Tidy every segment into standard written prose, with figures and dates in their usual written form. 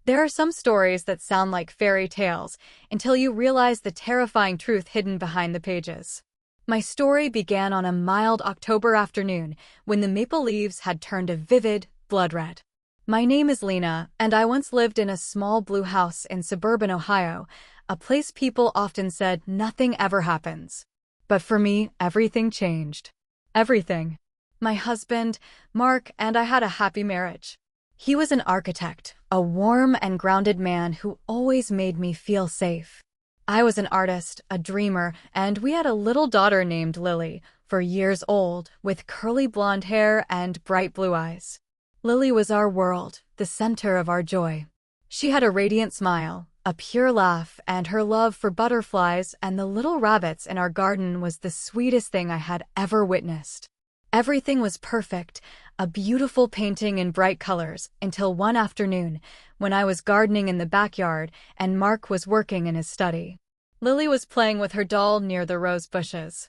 There are some stories that sound like fairy tales until you realize the terrifying truth hidden behind the pages. My story began on a mild October afternoon when the maple leaves had turned a vivid blood red. My name is Lena, and I once lived in a small blue house in suburban Ohio, a place people often said nothing ever happens. But for me, everything changed. Everything. My husband, Mark, and I had a happy marriage. He was an architect, a warm and grounded man who always made me feel safe. I was an artist, a dreamer, and we had a little daughter named Lily, 4 years old, with curly blonde hair and bright blue eyes. Lily was our world, the center of our joy. She had a radiant smile, a pure laugh, and her love for butterflies and the little rabbits in our garden was the sweetest thing I had ever witnessed. Everything was perfect, a beautiful painting in bright colors, until one afternoon, when I was gardening in the backyard and Mark was working in his study. Lily was playing with her doll near the rose bushes.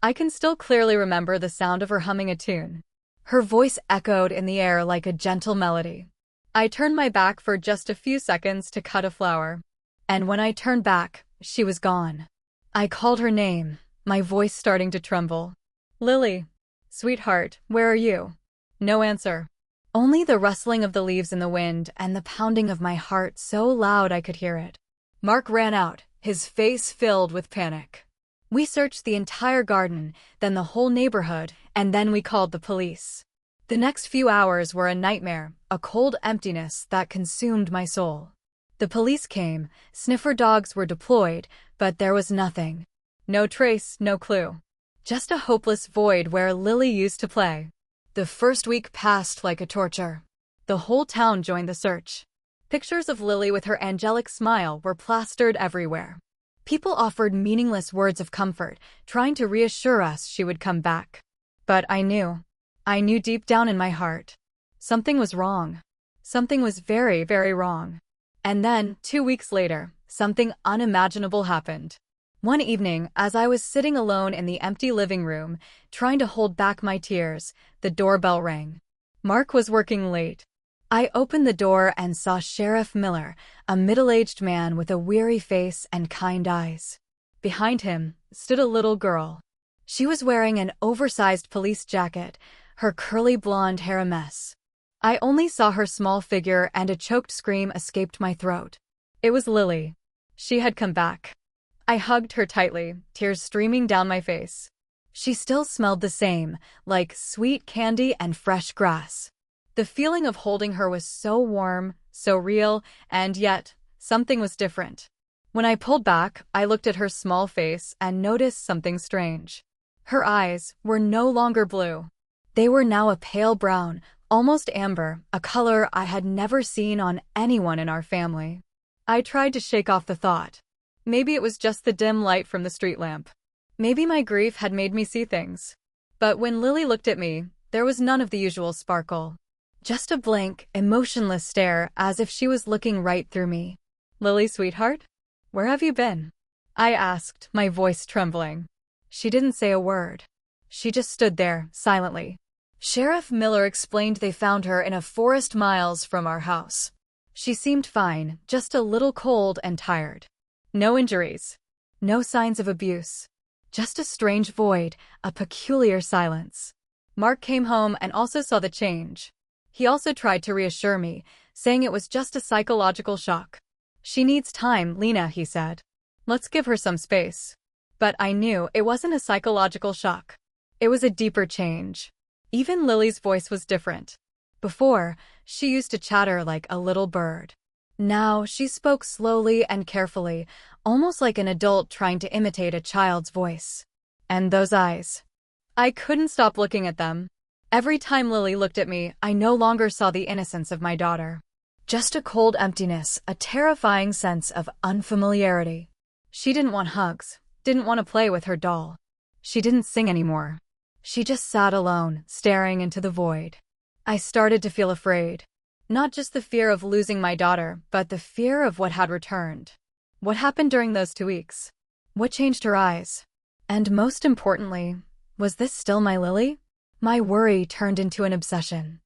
I can still clearly remember the sound of her humming a tune. Her voice echoed in the air like a gentle melody. I turned my back for just a few seconds to cut a flower. And when I turned back, she was gone. I called her name, my voice starting to tremble. "Lily. Sweetheart, where are you?" No answer. Only the rustling of the leaves in the wind and the pounding of my heart so loud I could hear it. Mark ran out, his face filled with panic. We searched the entire garden, then the whole neighborhood, and then we called the police. The next few hours were a nightmare, a cold emptiness that consumed my soul. The police came, sniffer dogs were deployed, but there was nothing. No trace, no clue. Just a hopeless void where Lily used to play. The first week passed like a torture. The whole town joined the search. Pictures of Lily with her angelic smile were plastered everywhere. People offered meaningless words of comfort, trying to reassure us she would come back. But I knew deep down in my heart. Something was wrong. Something was very, very wrong. And then, 2 weeks later, something unimaginable happened. One evening, as I was sitting alone in the empty living room, trying to hold back my tears, the doorbell rang. Mark was working late. I opened the door and saw Sheriff Miller, a middle-aged man with a weary face and kind eyes. Behind him stood a little girl. She was wearing an oversized police jacket, her curly blonde hair a mess. I only saw her small figure and a choked scream escaped my throat. It was Lily. She had come back. I hugged her tightly, tears streaming down my face. She still smelled the same, like sweet candy and fresh grass. The feeling of holding her was so warm, so real, and yet, something was different. When I pulled back, I looked at her small face and noticed something strange. Her eyes were no longer blue. They were now a pale brown, almost amber, a color I had never seen on anyone in our family. I tried to shake off the thought. Maybe it was just the dim light from the street lamp. Maybe my grief had made me see things. But when Lily looked at me, there was none of the usual sparkle. Just a blank, emotionless stare as if she was looking right through me. "Lily, sweetheart? Where have you been?" I asked, my voice trembling. She didn't say a word. She just stood there, silently. Sheriff Miller explained they found her in a forest miles from our house. She seemed fine, just a little cold and tired. No injuries. No signs of abuse. Just a strange void, a peculiar silence. Mark came home and also saw the change. He also tried to reassure me, saying it was just a psychological shock. "She needs time, Lena," he said. "Let's give her some space." But I knew it wasn't a psychological shock. It was a deeper change. Even Lily's voice was different. Before, she used to chatter like a little bird. Now, she spoke slowly and carefully, almost like an adult trying to imitate a child's voice. And those eyes. I couldn't stop looking at them. Every time Lily looked at me, I no longer saw the innocence of my daughter. Just a cold emptiness, a terrifying sense of unfamiliarity. She didn't want hugs, didn't want to play with her doll. She didn't sing anymore. She just sat alone, staring into the void. I started to feel afraid. Not just the fear of losing my daughter, but the fear of what had returned. What happened during those 2 weeks? What changed her eyes? And most importantly, was this still my Lily? My worry turned into an obsession.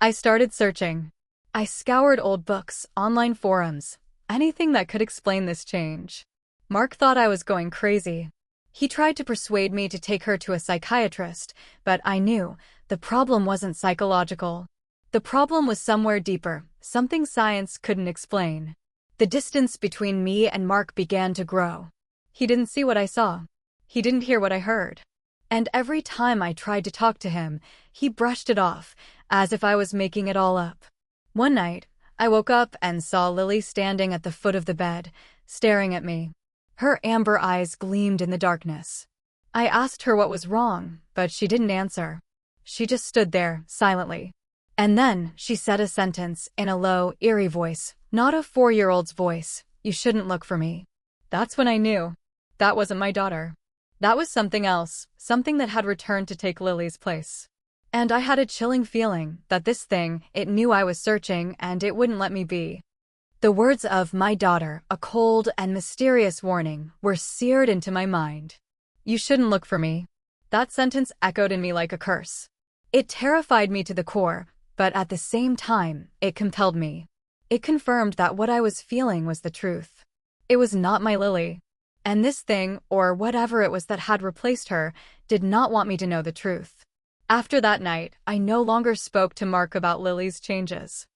I started searching. I scoured old books, online forums, anything that could explain this change. Mark thought I was going crazy. He tried to persuade me to take her to a psychiatrist, but I knew the problem wasn't psychological. The problem was somewhere deeper, something science couldn't explain. The distance between me and Mark began to grow. He didn't see what I saw. He didn't hear what I heard. And every time I tried to talk to him, he brushed it off, as if I was making it all up. One night, I woke up and saw Lily standing at the foot of the bed, staring at me. Her amber eyes gleamed in the darkness. I asked her what was wrong, but she didn't answer. She just stood there, silently. And then she said a sentence in a low, eerie voice, not a 4-year-old's voice. "You shouldn't look for me." That's when I knew. That wasn't my daughter. That was something else, something that had returned to take Lily's place. And I had a chilling feeling that this thing, it knew I was searching and it wouldn't let me be. The words of "my daughter," a cold and mysterious warning, were seared into my mind. "You shouldn't look for me." That sentence echoed in me like a curse. It terrified me to the core, but at the same time, it compelled me. It confirmed that what I was feeling was the truth. It was not my Lily. And this thing, or whatever it was that had replaced her, did not want me to know the truth. After that night, I no longer spoke to Mark about Lily's changes.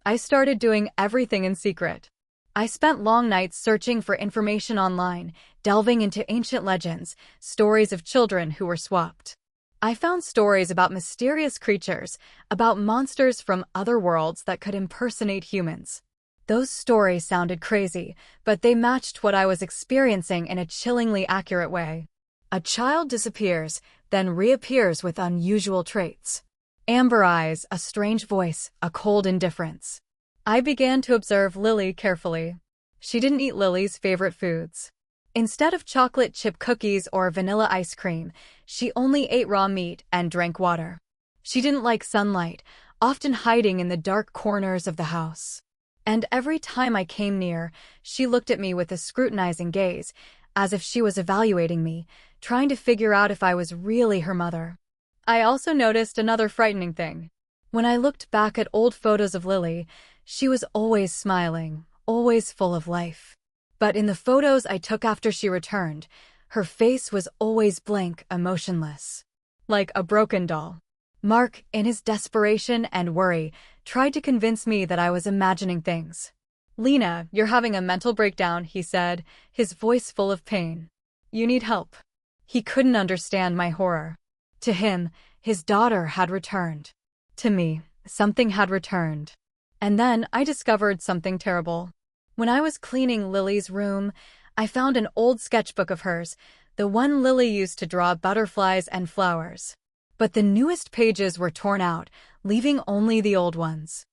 I started doing everything in secret. I spent long nights searching for information online, delving into ancient legends, stories of children who were swapped. I found stories about mysterious creatures, about monsters from other worlds that could impersonate humans. Those stories sounded crazy, but they matched what I was experiencing in a chillingly accurate way. A child disappears, then reappears with unusual traits. Amber eyes, a strange voice, a cold indifference. I began to observe Lily carefully. She didn't eat Lily's favorite foods. Instead of chocolate chip cookies or vanilla ice cream, she only ate raw meat and drank water. She didn't like sunlight, often hiding in the dark corners of the house. And every time I came near, she looked at me with a scrutinizing gaze, as if she was evaluating me, trying to figure out if I was really her mother. I also noticed another frightening thing. When I looked back at old photos of Lily, she was always smiling, always full of life. But in the photos I took after she returned, her face was always blank, emotionless. Like a broken doll. Mark, in his desperation and worry, tried to convince me that I was imagining things. "Lena, you're having a mental breakdown," he said, his voice full of pain. "You need help." He couldn't understand my horror. To him, his daughter had returned. To me, something had returned. And then I discovered something terrible. When I was cleaning Lily's room, I found an old sketchbook of hers, the one Lily used to draw butterflies and flowers. But the newest pages were torn out, leaving only the old ones.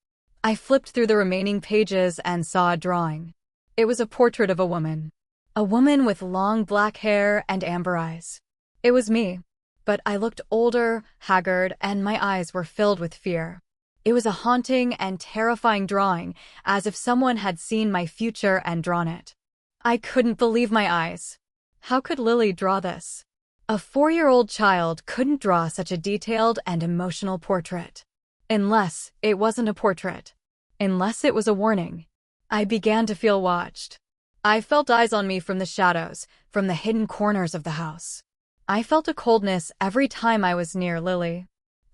I flipped through the remaining pages and saw a drawing. It was a portrait of a woman. A woman with long black hair and amber eyes. It was me. But I looked older, haggard, and my eyes were filled with fear. It was a haunting and terrifying drawing, as if someone had seen my future and drawn it. I couldn't believe my eyes. How could Lily draw this? A 4-year-old child couldn't draw such a detailed and emotional portrait. Unless it wasn't a portrait. Unless it was a warning. I began to feel watched. I felt eyes on me from the shadows, from the hidden corners of the house. I felt a coldness every time I was near Lily.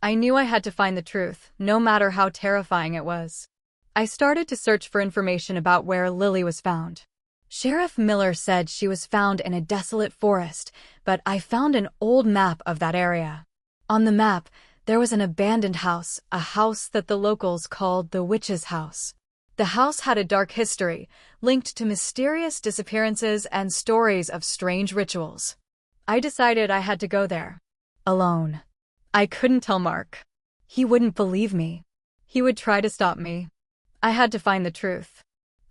I knew I had to find the truth, no matter how terrifying it was. I started to search for information about where Lily was found. Sheriff Miller said she was found in a desolate forest, but I found an old map of that area. On the map, there was an abandoned house, a house that the locals called the Witch's House. The house had a dark history, linked to mysterious disappearances and stories of strange rituals. I decided I had to go there. Alone. I couldn't tell Mark. He wouldn't believe me. He would try to stop me. I had to find the truth.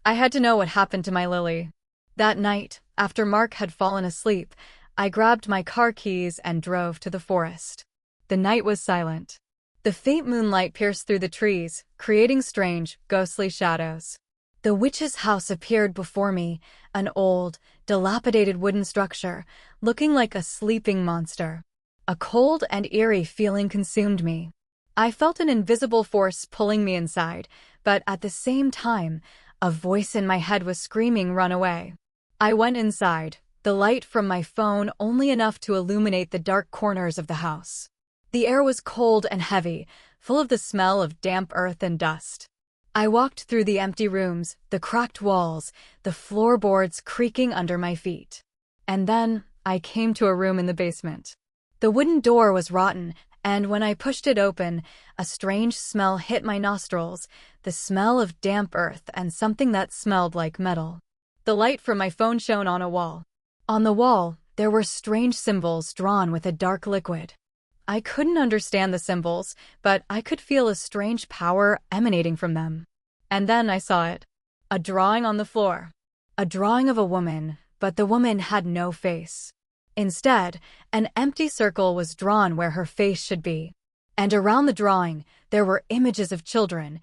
I had to know what happened to my Lily. That night, after Mark had fallen asleep, I grabbed my car keys and drove to the forest. The night was silent. The faint moonlight pierced through the trees, creating strange, ghostly shadows. The witch's house appeared before me, an old, dilapidated wooden structure, looking like a sleeping monster. A cold and eerie feeling consumed me. I felt an invisible force pulling me inside, but at the same time, a voice in my head was screaming, "Run away." I went inside, the light from my phone only enough to illuminate the dark corners of the house. The air was cold and heavy, full of the smell of damp earth and dust. I walked through the empty rooms, the cracked walls, the floorboards creaking under my feet. And then, I came to a room in the basement. The wooden door was rotten, and when I pushed it open, a strange smell hit my nostrils, the smell of damp earth and something that smelled like metal. The light from my phone shone on a wall. On the wall, there were strange symbols drawn with a dark liquid. I couldn't understand the symbols, but I could feel a strange power emanating from them. And then I saw it. A drawing on the floor. A drawing of a woman, but the woman had no face. Instead, an empty circle was drawn where her face should be. And around the drawing, there were images of children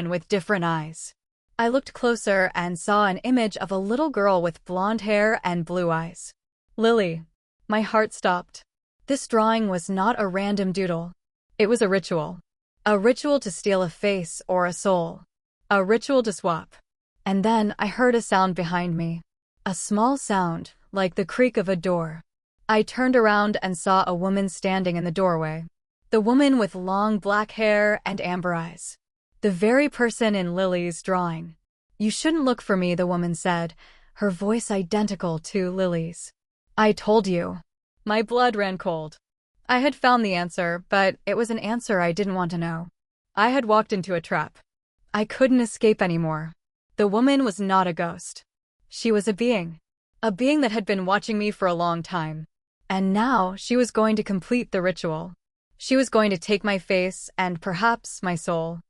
with different eyes. I looked closer and saw an image of a little girl with blonde hair and blue eyes. Lily. My heart stopped. This drawing was not a random doodle. It was a ritual. A ritual to steal a face or a soul. A ritual to swap. And then I heard a sound behind me. A small sound, like the creak of a door. I turned around and saw a woman standing in the doorway. The woman with long black hair and amber eyes. The very person in Lily's drawing. "You shouldn't look for me," the woman said, her voice identical to Lily's. "I told you." My blood ran cold. I had found the answer, but it was an answer I didn't want to know. I had walked into a trap. I couldn't escape anymore. The woman was not a ghost. She was a being that had been watching me for a long time. And now she was going to complete the ritual. She was going to take my face and perhaps my soul.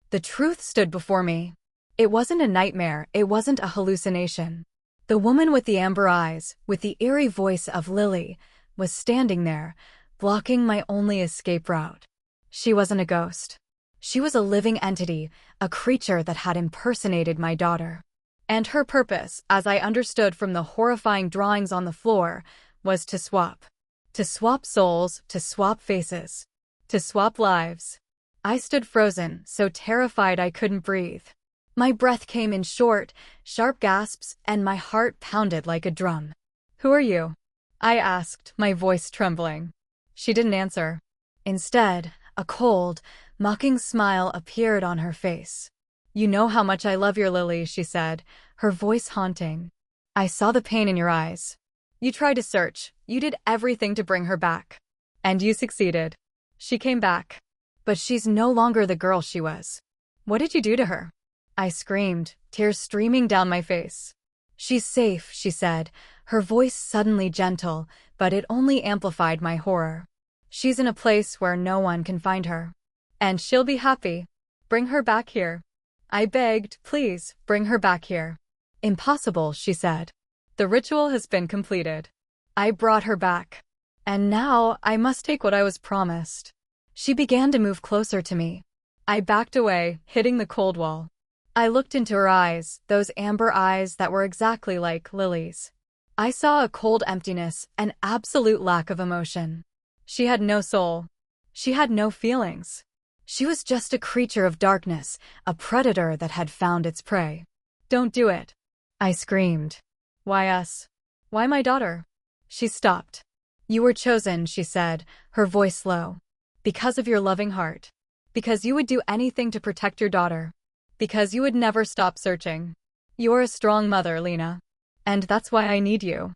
The truth stood before me. It wasn't a nightmare, it wasn't a hallucination. The woman with the amber eyes, with the eerie voice of Lily, was standing there, blocking my only escape route. She wasn't a ghost. She was a living entity, a creature that had impersonated my daughter. And her purpose, as I understood from the horrifying drawings on the floor, was to swap. To swap souls, to swap faces. To swap lives. I stood frozen, so terrified I couldn't breathe. My breath came in short, sharp gasps, and my heart pounded like a drum. "Who are you?" I asked, my voice trembling. She didn't answer. Instead, a cold, mocking smile appeared on her face. "You know how much I love your Lily," she said, her voice haunting. "I saw the pain in your eyes. You tried to search, you did everything to bring her back. And you succeeded. She came back. But she's no longer the girl she was. What did you do to her?" I screamed, tears streaming down my face. "She's safe," she said, her voice suddenly gentle, but it only amplified my horror. "She's in a place where no one can find her. And she'll be happy. Bring her back here." I begged, "Please, bring her back here." "Impossible," she said. "The ritual has been completed." I brought her back. And now I must take what I was promised. She began to move closer to me. I backed away, hitting the cold wall. I looked into her eyes, those amber eyes that were exactly like Lily's. I saw a cold emptiness, an absolute lack of emotion. She had no soul. She had no feelings. She was just a creature of darkness, a predator that had found its prey. "Don't do it," I screamed. "Why us? Why my daughter?" She stopped. "You were chosen," she said, her voice low. "Because of your loving heart. Because you would do anything to protect your daughter. Because you would never stop searching. You're a strong mother, Lena. And that's why I need you."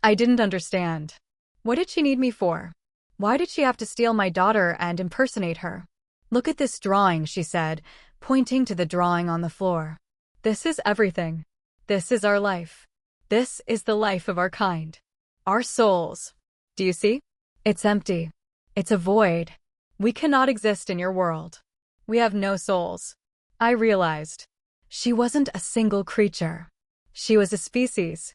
I didn't understand. What did she need me for? Why did she have to steal my daughter and impersonate her? "Look at this drawing," she said, pointing to the drawing on the floor. "This is everything. This is our life. This is the life of our kind. Our souls. Do you see? It's empty. It's a void. We cannot exist in your world. We have no souls." I realized. She wasn't a single creature. She was a species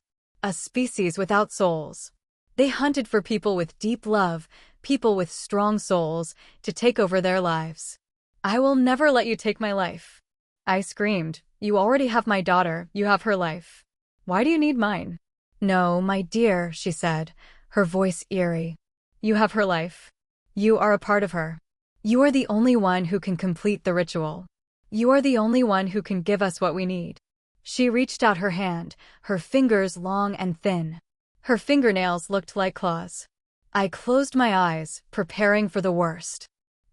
without souls. They hunted for people with deep love, people with strong souls, to take over their lives. "I will never let you take my life," I screamed. "You already have my daughter, you have her life. Why do you need mine?" "No, my dear," she said, her voice eerie. "You have her life. You are a part of her. You are the only one who can complete the ritual. You are the only one who can give us what we need." She reached out her hand, her fingers long and thin. Her fingernails looked like claws. I closed my eyes, preparing for the worst.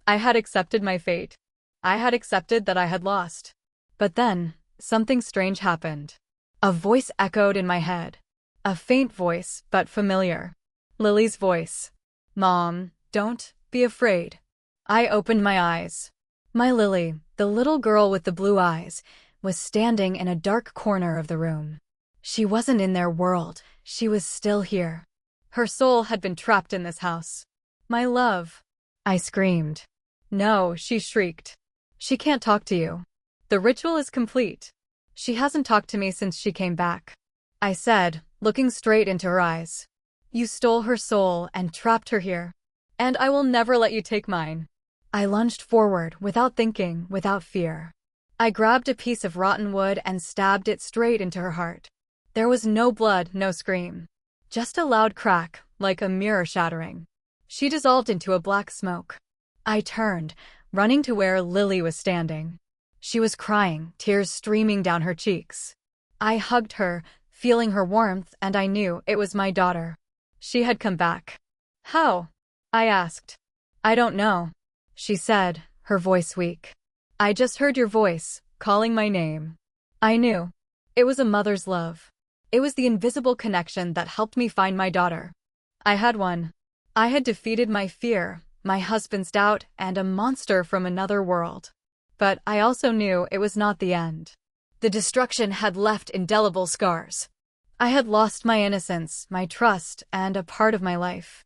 I had accepted my fate. I had accepted that I had lost. But then, something strange happened. A voice echoed in my head. A faint voice, but familiar. Lily's voice. "Mom, don't be afraid." I opened my eyes. My Lily, the little girl with the blue eyes, was standing in a dark corner of the room. She wasn't in their world, she was still here. Her soul had been trapped in this house. "My love," I screamed. "No," she shrieked. "She can't talk to you. The ritual is complete. She hasn't talked to me since she came back," I said, looking straight into her eyes. "You stole her soul and trapped her here. And I will never let you take mine." I lunged forward, without thinking, without fear. I grabbed a piece of rotten wood and stabbed it straight into her heart. There was no blood, no scream. Just a loud crack, like a mirror shattering. She dissolved into a black smoke. I turned, running to where Lily was standing. She was crying, tears streaming down her cheeks. I hugged her, feeling her warmth, and I knew it was my daughter. She had come back. "How?" I asked. "I don't know," she said, her voice weak. "I just heard your voice, calling my name." I knew. It was a mother's love. It was the invisible connection that helped me find my daughter. I had one. I had defeated my fear, my husband's doubt, and a monster from another world. But I also knew it was not the end. The destruction had left indelible scars. I had lost my innocence, my trust, and a part of my life.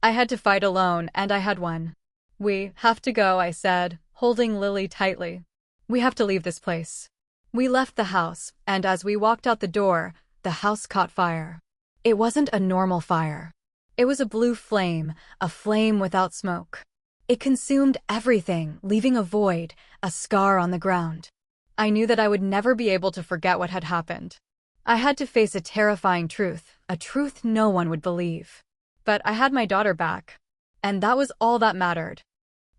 I had to fight alone, and I had won. "We have to go," I said, holding Lily tightly. "We have to leave this place." We left the house, and as we walked out the door, the house caught fire. It wasn't a normal fire. It was a blue flame, a flame without smoke. It consumed everything, leaving a void, a scar on the ground. I knew that I would never be able to forget what had happened. I had to face a terrifying truth, a truth no one would believe. But I had my daughter back. And that was all that mattered.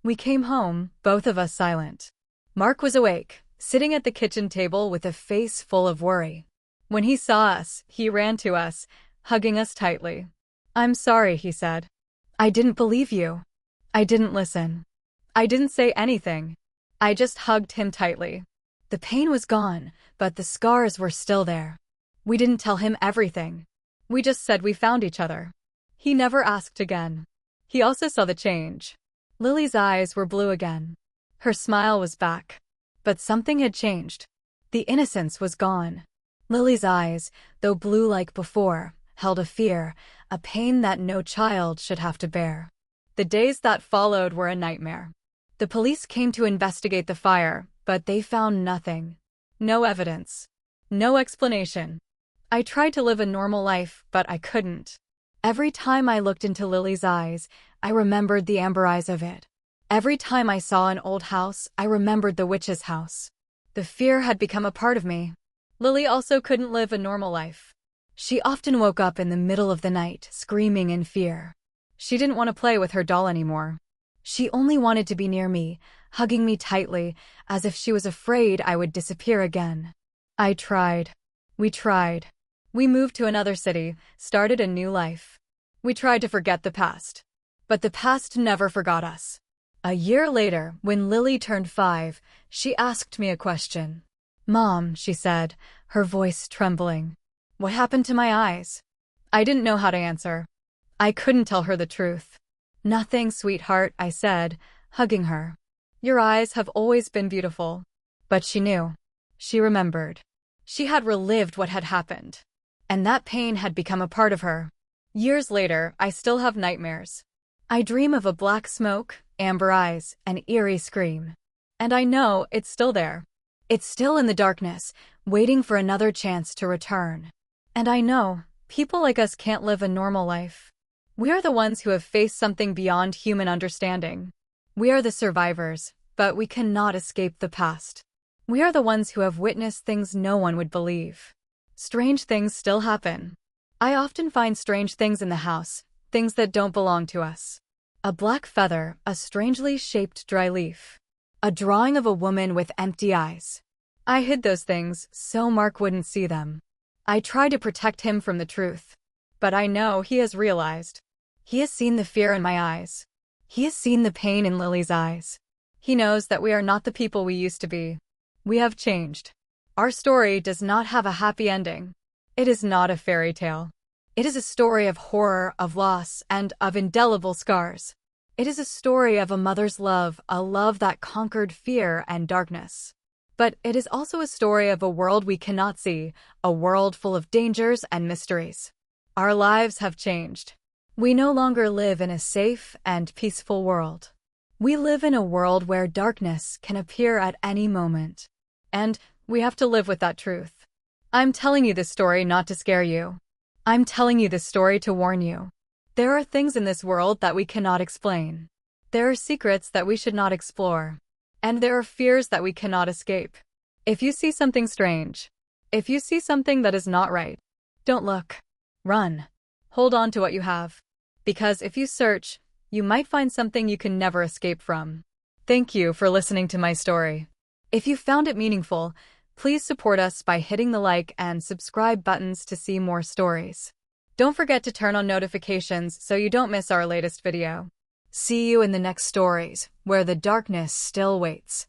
We came home, both of us silent. Mark was awake, sitting at the kitchen table with a face full of worry. When he saw us, he ran to us, hugging us tightly. "I'm sorry," he said. "I didn't believe you. I didn't listen. I didn't say anything." I just hugged him tightly. The pain was gone, but the scars were still there. We didn't tell him everything. We just said we found each other. He never asked again. He also saw the change. Lily's eyes were blue again. Her smile was back. But something had changed. The innocence was gone. Lily's eyes, though blue like before, held a fear, a pain that no child should have to bear. The days that followed were a nightmare. The police came to investigate the fire, but they found nothing. No evidence. No explanation. I tried to live a normal life, but I couldn't. Every time I looked into Lily's eyes, I remembered the amber eyes of it. Every time I saw an old house, I remembered the witch's house. The fear had become a part of me. Lily also couldn't live a normal life. She often woke up in the middle of the night, screaming in fear. She didn't want to play with her doll anymore. She only wanted to be near me, hugging me tightly, as if she was afraid I would disappear again. I tried. We tried. We moved to another city, started a new life. We tried to forget the past. But the past never forgot us. A year later, when Lily turned 5, she asked me a question. "Mom," she said, her voice trembling. "What happened to my eyes?" I didn't know how to answer. I couldn't tell her the truth. "Nothing, sweetheart," I said, hugging her. "Your eyes have always been beautiful." But she knew. She remembered. She had relived what had happened. And that pain had become a part of her. Years later, I still have nightmares. I dream of a black smoke, amber eyes, an eerie scream. And I know it's still there. It's still in the darkness, waiting for another chance to return. And I know people like us can't live a normal life. We are the ones who have faced something beyond human understanding. We are the survivors, but we cannot escape the past. We are the ones who have witnessed things no one would believe. Strange things still happen. I often find strange things in the house, things that don't belong to us. A black feather, a strangely shaped dry leaf. A drawing of a woman with empty eyes. I hid those things so Mark wouldn't see them. I tried to protect him from the truth. But I know he has realized. He has seen the fear in my eyes. He has seen the pain in Lily's eyes. He knows that we are not the people we used to be. We have changed. Our story does not have a happy ending. It is not a fairy tale. It is a story of horror, of loss, and of indelible scars. It is a story of a mother's love, a love that conquered fear and darkness. But it is also a story of a world we cannot see, a world full of dangers and mysteries. Our lives have changed. We no longer live in a safe and peaceful world. We live in a world where darkness can appear at any moment. And we have to live with that truth. I'm telling you this story not to scare you. I'm telling you this story to warn you. There are things in this world that we cannot explain. There are secrets that we should not explore. And there are fears that we cannot escape. If you see something strange, if you see something that is not right, don't look. Run. Hold on to what you have. Because if you search, you might find something you can never escape from. Thank you for listening to my story. If you found it meaningful, please support us by hitting the like and subscribe buttons to see more stories. Don't forget to turn on notifications so you don't miss our latest video. See you in the next stories, where the darkness still waits.